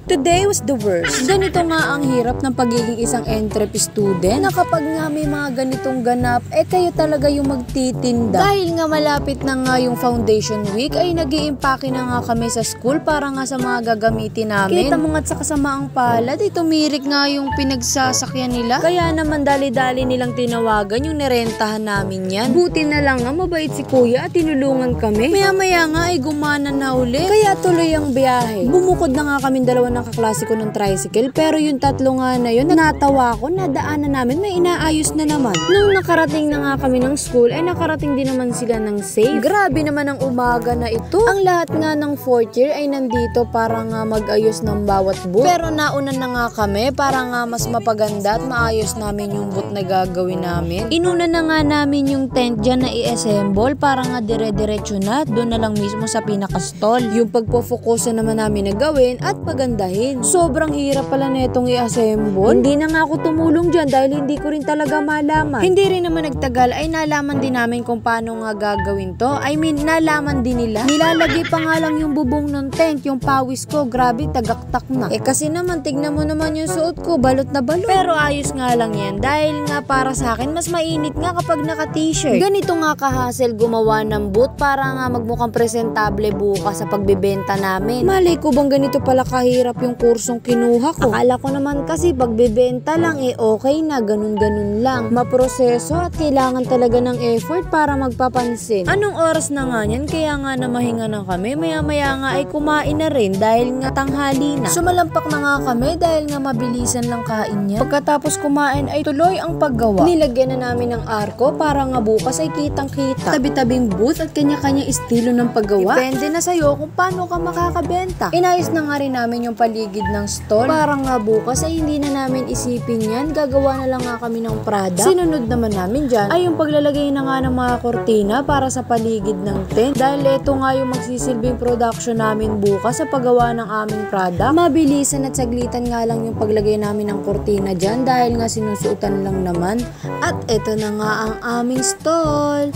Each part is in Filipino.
Today was the worst. Ganito nga ang hirap ng pagiging isang entrep student na kapag nga may mga ganitong ganap, kayo talaga yung magtitinda. Dahil nga malapit na nga yung foundation week, ay nag-iimpake na nga kami sa school para nga sa mga gagamitin namin. Kita mo nga't sa kasamaang palad, tumirik nga yung pinagsasakyan nila. Kaya naman dali-dali nilang tinawagan yung nirentahan namin yan. Buti na lang nga mabait si kuya at tinulungan kami. Maya-maya nga ay gumana na uli. Kaya tuloy ang biyahe. Bumukod na nga kami dalawa ng kaklase ko ng tricycle, pero yung tatlo nga na yun, natawa ko, nadaanan namin, may inaayos na naman. Nung nakarating na nga kami ng school, ay nakarating din naman sila ng safe. Grabe naman ang umaga na ito. Ang lahat nga ng 4th year ay nandito para nga mag-ayos ng bawat booth. Pero nauna na nga kami para nga mas mapaganda at maayos namin yung booth na gagawin namin. Inuna na nga namin yung tent dyan na i-assemble para nga dire-diretso na, doon na lang mismo sa pinaka-stall. Yung pagpo-focus na naman namin na gawin at pagandahin. Sobrang hirap pala netong i-assemble. Hindi na nga ako tumulong dyan dahil hindi ko rin talaga malaman. Hindi rin naman nagtagal ay nalaman din namin kung paano nga gagawin to. I mean, nalaman din nila. Nilalagay pa nga lang yung bubong ng tent, yung pawis ko, grabe, tagaktak na. Kasi naman, tignan mo naman yung suot ko, balot na balot. Pero ayos nga lang yan dahil nga para sa akin, mas mainit nga kapag naka-t-shirt. Ganito nga ka-hassle gumawa ng booth para nga magmukhang presentable bukas sa pagbebenta namin. Malay ko bang ganito pala kahirap yung kursong kinuha ko. Akala ko naman kasi pagbebenta lang okay na, ganun-ganun lang. Maproseso at kailangan talaga ng effort para magpapansin. Anong oras na nga yan? Kaya nga na mahinga na kami. Maya-maya nga ay kumain na rin dahil nga tanghali na. Sumalampak na nga kami dahil nga mabilisan lang kain niya. Pagkatapos kumain ay tuloy ang paggawa. Nilagyan na namin ng arko para nga bukas ay kitang-kita. Tabi-tabing booth at kanya-kanya estilo ng paggawa. Depende na sa'yo kung paano ka makakabenta. Inayos na nga rin namin yung paligid ng stall para nga bukas ay hindi na namin isipin yan. Gagawa na lang nga kami ng product. Sinunod naman namin dyan ay yung paglalagay na nga ng mga kortina para sa paligid ng tent. Dahil ito nga yung magsisilbing production namin bukas sa paggawa ng aming product. Mabilisan at saglitan nga lang yung paglagay namin ng kortina dyan dahil nga sinusuotan lang naman. At ito na nga ang aming stall.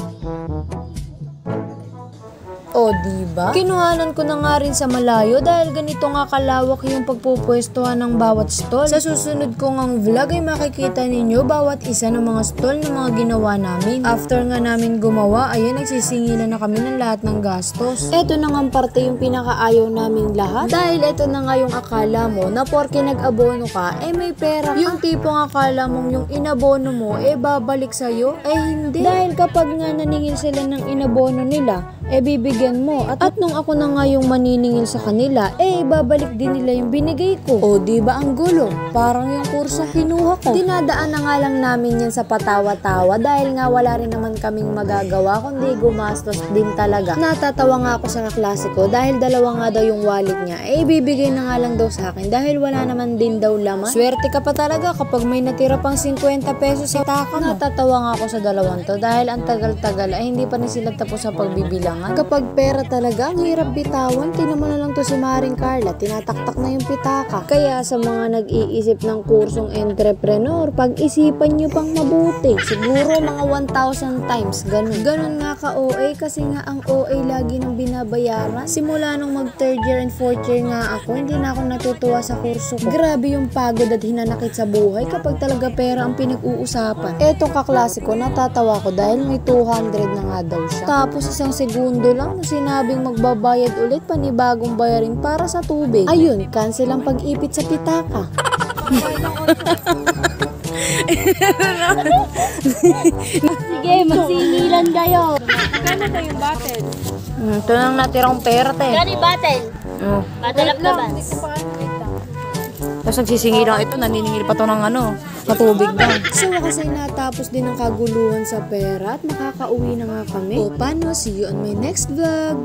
O diba? Kinuhanan ko na nga rin sa malayo dahil ganito nga kalawak yung pagpupwestuhan ng bawat stall. Sa susunod kong ang vlog ay makikita ninyo bawat isa ng mga stall na mga ginawa namin. After nga namin gumawa, ayan, nagsisingilan na kami ng lahat ng gastos. Eto na nga parte yung pinakaayaw namin lahat. Dahil eto na nga yung akala mo na porke nag-abono ka, may pera ka. Yung tipong akala mong yung inabono mo, babalik sa'yo. Hindi. Dahil kapag nga naningil sila ng inabono nila, bibigyan mo. At nung ako na nga yung maniningil sa kanila, babalik din nila yung binigay ko. O diba ang gulo? Parang yung kurso kinuha ko. Dinadaan na nga lang namin yan sa patawa-tawa dahil nga wala rin naman kaming magagawa kundi gumastos din talaga. Natatawa nga ako sa kaklase ko dahil dalawa nga daw yung wallet niya. Bibigay na nga lang daw sa akin dahil wala naman din daw laman. Swerte ka pa talaga kapag may natira pang 50 pesos sa taka mo. Natatawa nga ako sa dalawang to dahil ang tagal-tagal ay hindi pa na sila tapos sa pagbibilang. Kapag pera talaga, ang hirap bitawan. Tinan mo na lang to si Maring Carla, tinataktak na yung pitaka. Kaya sa mga nag-iisip ng kursong entrepreneur, pag-isipan nyo pang mabuti. Siguro mga 1,000 times, ganun. Ganun nga ka-OA kasi nga ang OA lagi nang binabayaran. Simula nung mag 3rd year and 4th year nga ako, hindi na ako natutuwa sa kurso ko. Grabe yung pagod at hinanakit sa buhay kapag talaga pera ang pinag-uusapan. Etong kaklase ko, natatawa ko dahil may 200 na nga daw siya. Tapos isang segundo lang na sinabing magbabayad ulit panibagong bayarin para sa tubig. Ayun, cancel ang pag-ipit sa pitaka. Sige, magsingilan kayo. Magkano ba yung battle? Ito nang natirang pera, te. Gani battle? Battle of the bands. Tapos nagsisingilang ito, naniningil pa to ng matubig lang. So wakas ay natapos din ang kaguluhan sa pera at makakauwi na nga kami. O paano, see you on my next vlog.